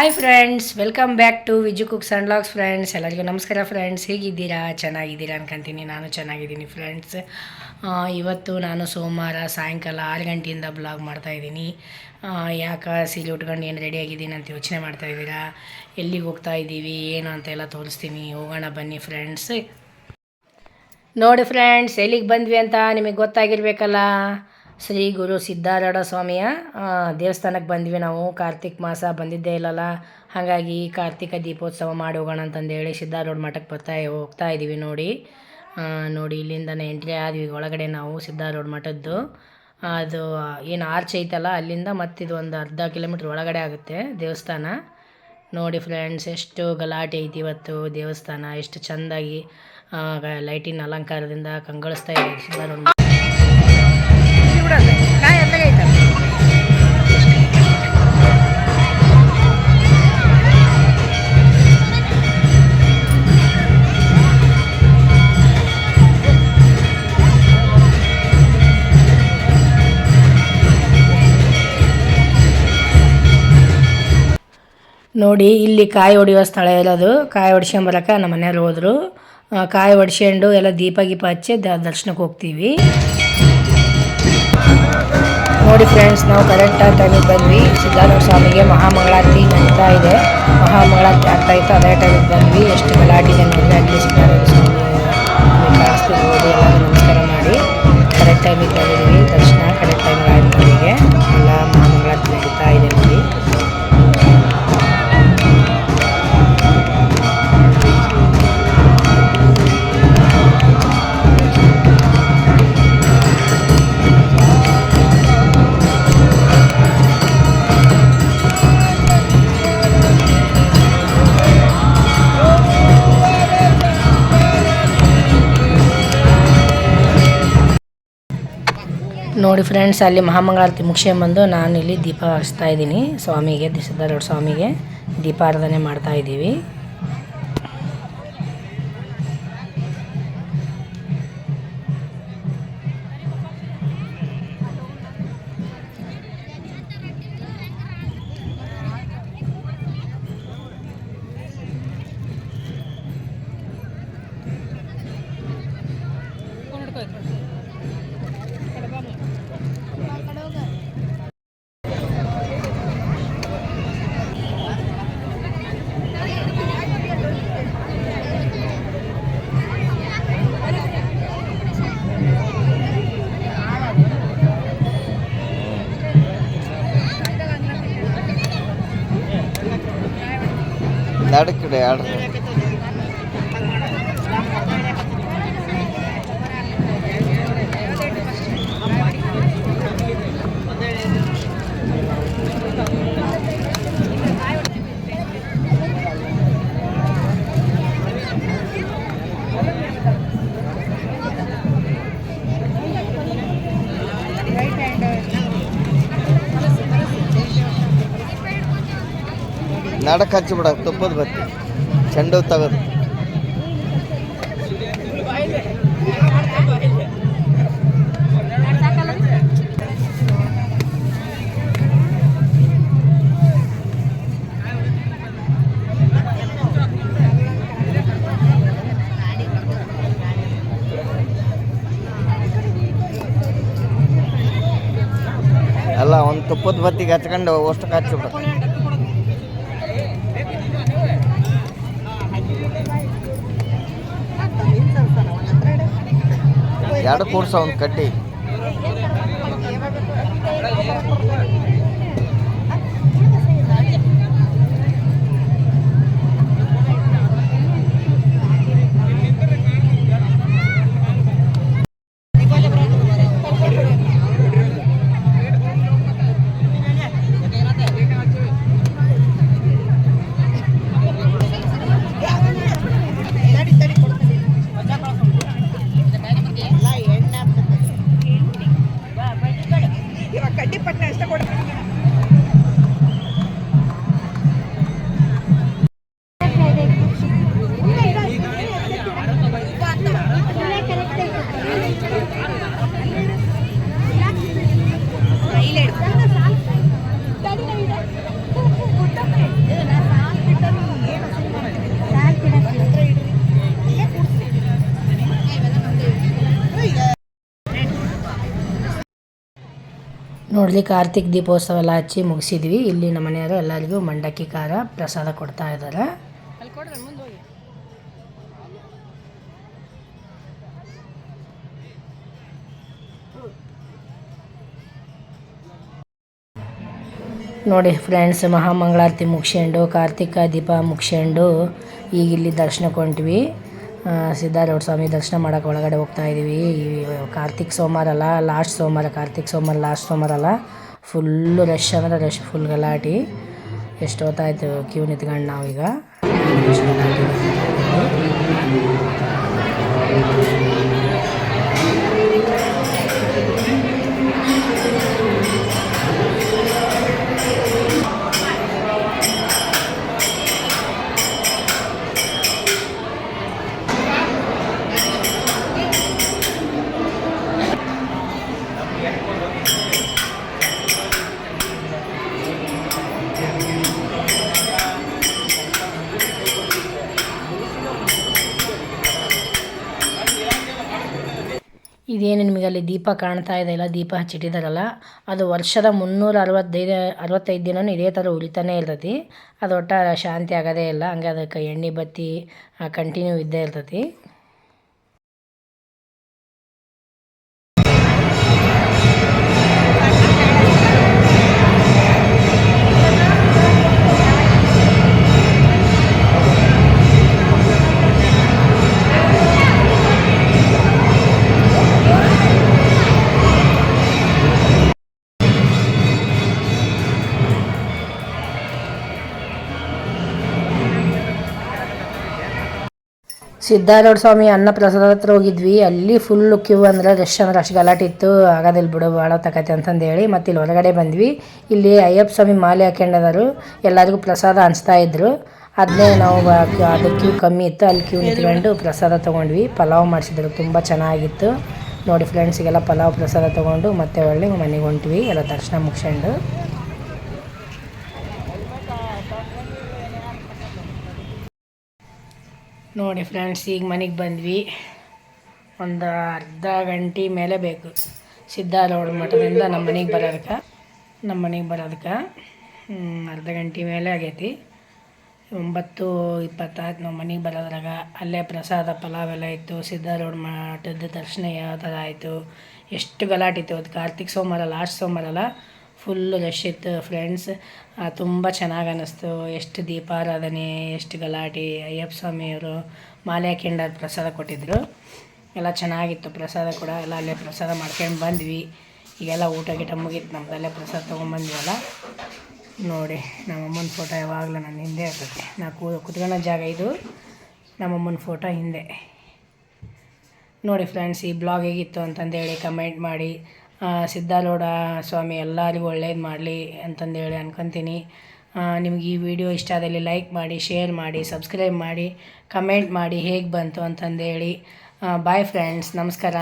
Hi friends, welcome back to Viju cooks and vlogs. Friends ಎಲ್ಲರಿಗೂ ನಮಸ್ಕಾರ. Friends ಹೇಗಿದ್ದೀರಾ? ಚೆನ್ನಾಗಿದ್ದೀರಾ ಅನ್ಕೊಂತೀನಿ. ನಾನು ಚೆನ್ನಾಗಿದ್ದೀನಿ ಫ್ರೆಂಡ್ಸ್. ಇವತ್ತು ನಾನು ಸೋಮವಾರ ಸಾಯಂಕಾಲ 6 ಗಂಟೆಯಿಂದ ಬ್ಲಾಗ್ ಮಾಡ್ತಾಯಿದ್ದೀನಿ. ಯಾಕೆ ಸೀರೆ ಉಟ್ಕೊಂಡು ಏನು ರೆಡಿಯಾಗಿದ್ದೀನಿ ಅಂತ ಯೋಚನೆ ಮಾಡ್ತಾಯಿದ್ದೀರಾ? ಎಲ್ಲಿಗೆ ಹೋಗ್ತಾ ಇದ್ದೀವಿ ಏನು ಅಂತೆಲ್ಲ ತೋರಿಸ್ತೀನಿ. ಹೋಗೋಣ ಬನ್ನಿ ಫ್ರೆಂಡ್ಸ್. ನೋಡಿ ಫ್ರೆಂಡ್ಸ್, ಎಲ್ಲಿಗೆ ಬಂದ್ವಿ ಅಂತ ನಿಮಗೆ ಗೊತ್ತಾಗಿರ್ಬೇಕಲ್ಲ. ಶ್ರೀ ಗುರು ಸಿದ್ಧಾರೂಢ ಸ್ವಾಮಿಯ ದೇವಸ್ಥಾನಕ್ಕೆ ಬಂದ್ವಿ ನಾವು. ಕಾರ್ತಿಕ್ ಮಾಸ ಬಂದಿದ್ದೇ ಇಲ್ಲಲ್ಲ, ಹಾಗಾಗಿ ಕಾರ್ತಿಕ ದೀಪೋತ್ಸವ ಮಾಡಿ ಹೋಗೋಣ ಅಂತಂದೇಳಿ ಸಿದ್ಧಾರೂಢ ಮಠಕ್ಕೆ ಹೋಗ್ತಾ ಇದ್ದೀವಿ. ನೋಡಿ ಇಲ್ಲಿಂದನೇ ಎಂಟ್ರಿ ಆದ್ವಿ ಒಳಗಡೆ ನಾವು ಸಿದ್ಧಾರೂಢ ಮಠದ್ದು. ಅದು ಏನು ಆರ್ಚ್ ಐತಲ್ಲ, ಅಲ್ಲಿಂದ ಮತ್ತಿದು ಒಂದು ಅರ್ಧ ಕಿಲೋಮೀಟ್ರ್ ಒಳಗಡೆ ಆಗುತ್ತೆ ದೇವಸ್ಥಾನ. ನೋಡಿ ಫ್ರೆಂಡ್ಸ್, ಎಷ್ಟು ಗಲಾಟೆ ಐತಿ ಇವತ್ತು ದೇವಸ್ಥಾನ. ಎಷ್ಟು ಚೆಂದಾಗಿ ಲೈಟಿನ ಅಲಂಕಾರದಿಂದ ಕಂಗೊಳಿಸ್ತಾ ಇದೆ ಸಿದ್ಧಾರೂಢ. ನೋಡಿ ಇಲ್ಲಿ ಕಾಯಿ ಹೊಡೆಯುವ ಸ್ಥಳ ಇರೋದು. ಕಾಯಿ ಹೊಡ್ಸ್ಕೊಂಬರಕ್ಕೆ ನಮ್ಮ ಮನೆಯವ್ರು ಹೋದರು. ಕಾಯಿ ಹೊಡ್ಸ್ಕೊಂಡು ಎಲ್ಲ ದೀಪ ಹಚ್ಚಿ ದರ್ಶನಕ್ಕೆ ಹೋಗ್ತೀವಿ. ನೋಡಿ ಫ್ರೆಂಡ್ಸ್, ನಾವು ಕರೆಕ್ಟಾಗಿ ಟೈಮಿಗೆ ಬಂದ್ವಿ. ಸಿದ್ಧಾರೂಢ ಸ್ವಾಮಿಗೆ ಮಹಾಮಂಗಳಾರತಿ ನಡೀತಾ ಇದೆ. ಮಹಾಮಂಗಳಾರತಿ ಆಗ್ತಾಯಿತ್ತು, ಅದೇ ಟೈಮಿಗೆ ಬಂದ್ವಿ. ಎಷ್ಟು ಗಲಾಟಿದೆ ನೋಡಿದ್ರೆ ಅಲ್ಲಿ ಸಿದ್ಧಾರೂಢ ಸ್ವಾಮಿ ಕಾಣಿಸ್ತಿದ್ದು ಹೋಗಿ ಎಲ್ಲ ನಮಸ್ಕಾರ ಮಾಡಿ ಕರೆಕ್ಟ್ ಟೈಮಿಗೆ ಬಂದಿದ್ವಿ. ದರ್ಶನ ಕರೆಕ್ಟ್ ಟೈಮಿಗೆ ಆಯ್ತು. ನಮಗೆ ಎಲ್ಲ ಮಹಾಮಂಗಳಾರತಿ ನಡೀತಾ ಇದೆ ನೋಡಿ. ನೋಡಿ ಫ್ರೆಂಡ್ಸ್, ಅಲ್ಲಿ ಮಹಾಮಂಗಳಾರತಿ ಮುಗಿಸ್ಕೊಂಬಂದು ನಾನು ಇಲ್ಲಿ ದೀಪ ಹಚ್ತಾ ಇದ್ದೀನಿ ಸ್ವಾಮಿಗೆ. ಸಿದ್ಧಾರೂಢ ಸ್ವಾಮಿಗೆ ದೀಪಾರಾಧನೆ ಮಾಡ್ತಾ ಇದ್ದೀವಿ. ನಡಕಡೆ ಆಡ್ರಿ ನಡಕ್ ಹಚ್ಚಿಬಿಡ ತುಪ್ಪದ ಬತ್ತಿ ಚೆಂಡು ತೆಗೆದು. ಅಲ್ಲ, ಒಂದು ತುಪ್ಪದ ಬತ್ತಿಗೆ ಹಚ್ಕೊಂಡು ಅಷ್ಟಕ್ಕೆ ಹಚ್ಚಿಬಿಡ. ಎರಡು ಕೂರ್ಸ ಒಂದು ಕಡ್ಡಿ. ನೋಡ್ಲಿ ಕಾರ್ತಿಕ್ ದೀಪೋತ್ಸವ ಎಲ್ಲ ಹಚ್ಚಿ ಮುಗಿಸಿದ್ವಿ. ಇಲ್ಲಿ ನಮ್ಮ ಮನೆಯವರು ಎಲ್ಲರಿಗೂ ಮಂಡಕ್ಕಿ ಖಾರ ಪ್ರಸಾದ ಕೊಡ್ತಾ ಇದ್ದಾರೆ. ನೋಡಿ ಫ್ರೆಂಡ್ಸ್, ಮಹಾಮಂಗಳಾರತಿ ಮುಗಿಸ್ಕೊಂಡು ಕಾರ್ತಿಕ ದೀಪ ಮುಗಿಸ್ಕೊಂಡು ಈಗ ಇಲ್ಲಿ ದರ್ಶನಕ್ಕೆ ಹೊಂಟ್ವಿ. ಸಿದ್ಧಾರೂಢ ಸ್ವಾಮಿ ದರ್ಶನ ಮಾಡೋಕೆ ಒಳಗಡೆ ಹೋಗ್ತಾ ಇದ್ದೀವಿ. ಈ ಕಾರ್ತಿಕ್ ಸೋಮವಾರ ಅಲ್ಲ, ಲಾಸ್ಟ್ ಸೋಮವಾರ, ಕಾರ್ತಿಕ್ ಸೋಮವಾರ ಲಾಸ್ಟ್ ಸೋಮವಾರ ಅಲ್ಲ, ಫುಲ್ಲು ರಶ್ ಅಂದರೆ ರಶ್, ಫುಲ್ ಗಲಾಟಿ. ಎಷ್ಟು ಹೊತ್ತಾಯ್ತು ಕ್ಯೂ ನಿಂತ್ಕೊಂಡು ನಾವೀಗ. ಇದೇನು ನಿಮಗೆ ಅಲ್ಲಿ ದೀಪ ಕಾಣ್ತಾ ಇದೆ ಇಲ್ಲ, ದೀಪ ಹಚ್ಚಿಟ್ಟಿದ್ದಾರಲ್ಲ, ಅದು ವರ್ಷದ 365 ದಿನವೂ ಇದೇ ಥರ ಉರಿತಾನೆ ಇರ್ತೈತಿ. ಅದು ಒಟ್ಟು ಶಾಂತಿ ಆಗೋದೇ ಇಲ್ಲ. ಹಂಗೆ ಅದಕ್ಕೆ ಎಣ್ಣೆ ಬತ್ತಿ ಕಂಟಿನ್ಯೂ ಇದ್ದೇ ಇರ್ತೈತಿ. ಸಿದ್ಧಾರೂಢ ಸ್ವಾಮಿ ಅನ್ನ ಪ್ರಸಾದ ಹತ್ರ ಹೋಗಿದ್ವಿ. ಅಲ್ಲಿ ಫುಲ್ಲು ಕ್ಯೂ ಅಂದರೆ ರಶ್ ಅಂದ್ರೆ ಅಷ್ಟು ಗಲಾಟೆ ಇತ್ತು. ಆಗೋದಿಲ್ಲ ಬಿಡು, ಭಾಳ ತಕತೆ ಅಂತಂದೇಳಿ ಮತ್ತೆ ಇಲ್ಲಿ ಹೊರಗಡೆ ಬಂದ್ವಿ. ಇಲ್ಲಿ ಅಯ್ಯಪ್ಪ ಸ್ವಾಮಿ ಮಾಲೆ ಹಾಕ್ಯಂಡದರು, ಎಲ್ಲರಿಗೂ ಪ್ರಸಾದ ಹಂಚ್ತಾ ಇದ್ರು. ಅದನ್ನೇ ನಾವು ಅದು ಕ್ಯೂ ಕಮ್ಮಿ ಇತ್ತು, ಅಲ್ಲಿ ಕ್ಯೂ ನಿಂತ್ಕೊಂಡು ಪ್ರಸಾದ ತೊಗೊಂಡ್ವಿ. ಪಲಾವ್ ಮಾಡಿಸಿದ್ರು, ತುಂಬ ಚೆನ್ನಾಗಿತ್ತು. ನೋಡಿ ಫ್ರೆಂಡ್ಸಿಗೆಲ್ಲ ಪಲಾವ್ ಪ್ರಸಾದ ತೊಗೊಂಡು ಮತ್ತೆ ಒಳ್ಳೆ ಮನೆಗೆ ಹೊಂಟ್ವಿ, ಎಲ್ಲ ದರ್ಶನ ಮುಗಿಸ್ಕೊಂಡು. ನೋಡಿ ಫ್ರೆಂಡ್ಸ್, ಈಗ ಮನೆಗೆ ಬಂದ್ವಿ. ಒಂದು ಅರ್ಧ ಗಂಟೆ ಮೇಲೆ ಬೇಕು ಸಿದ್ಧಾರೂಢ ಮಠದಿಂದ ನಮ್ಮ ಮನೆಗೆ ಬರೋದಕ್ಕೆ ಅರ್ಧ ಗಂಟೆ ಮೇಲೆ ಆಗೈತಿ. 9:20 ನಮ್ಮ ಮನೆಗೆ ಬರೋದ್ರಾಗ. ಅಲ್ಲೇ ಪ್ರಸಾದ ಪಲಾವೆಲ್ಲ ಇತ್ತು. ಸಿದ್ಧಾರೂಢ ಮಠದ ದರ್ಶನ ಯಾವ ಥರ ಆಯಿತು, ಎಷ್ಟು ಗಲಾಟಿತ್ತು. ಅದು ಕಾರ್ತಿಕ್ ಸೋಮವಾರ ಲಾಸ್ಟ್ ಸೋಮವಾರ ಅಲ್ಲ, ಫುಲ್ಲು ರಶ್ ಇತ್ತು ಫ್ರೆಂಡ್ಸ್. ತುಂಬ ಚೆನ್ನಾಗಿ ಅನ್ನಿಸ್ತು. ಎಷ್ಟು ದೀಪಾರಾಧನೆ, ಎಷ್ಟು ಗಲಾಟೆ. ಅಯ್ಯಪ್ಪ ಸ್ವಾಮಿಯವರು ಮಾಲೆ ಹಾಕ್ಯಂಡು ಪ್ರಸಾದ ಕೊಟ್ಟಿದ್ದರು. ಎಲ್ಲ ಚೆನ್ನಾಗಿತ್ತು ಪ್ರಸಾದ ಕೂಡ. ಎಲ್ಲ ಅಲ್ಲೇ ಪ್ರಸಾದ ಮಾಡ್ಕೊಂಡು ಬಂದ್ವಿ. ಈಗೆಲ್ಲ ಊಟ ಗೀಟ ಮುಗೀತು ನಮ್ಮದಲ್ಲೇ ಪ್ರಸಾದ ತೊಗೊಂಬಂದ್ವಲ್ಲ. ನೋಡಿ ನಮ್ಮಮ್ಮನ ಫೋಟೋ ಯಾವಾಗಲೂ ನನ್ನ ಹಿಂದೆ ಇರ್ತೈತೆ. ನಾ ಕುತ್ಕೊಳ್ಳೋ ಜಾಗ ಇದು, ನಮ್ಮಮ್ಮನ ಫೋಟೋ ಹಿಂದೆ. ನೋಡಿ ಫ್ರೆಂಡ್ಸ್, ಈ ಬ್ಲಾಗ್ ಹೇಗಿತ್ತು ಅಂತಂದೇಳಿ ಕಮೆಂಟ್ ಮಾಡಿ. ಸಿದ್ಧಾರೂಢ ಸ್ವಾಮಿ ಎಲ್ಲರಿಗೂ ಒಳ್ಳೇದು ಮಾಡಲಿ ಅಂತಂದೇಳಿ ಅನ್ಕೊತೀನಿ. ನಿಮ್ಗೆ ಈ ವಿಡಿಯೋ ಇಷ್ಟ ಆದಲ್ಲಿ ಲೈಕ್ ಮಾಡಿ, ಶೇರ್ ಮಾಡಿ, ಸಬ್ಸ್ಕ್ರೈಬ್ ಮಾಡಿ, ಕಮೆಂಟ್ ಮಾಡಿ ಹೇಗೆ ಬಂತು ಅಂತಂದೇಳಿ. ಬಾಯ್ ಫ್ರೆಂಡ್ಸ್, ನಮಸ್ಕಾರ.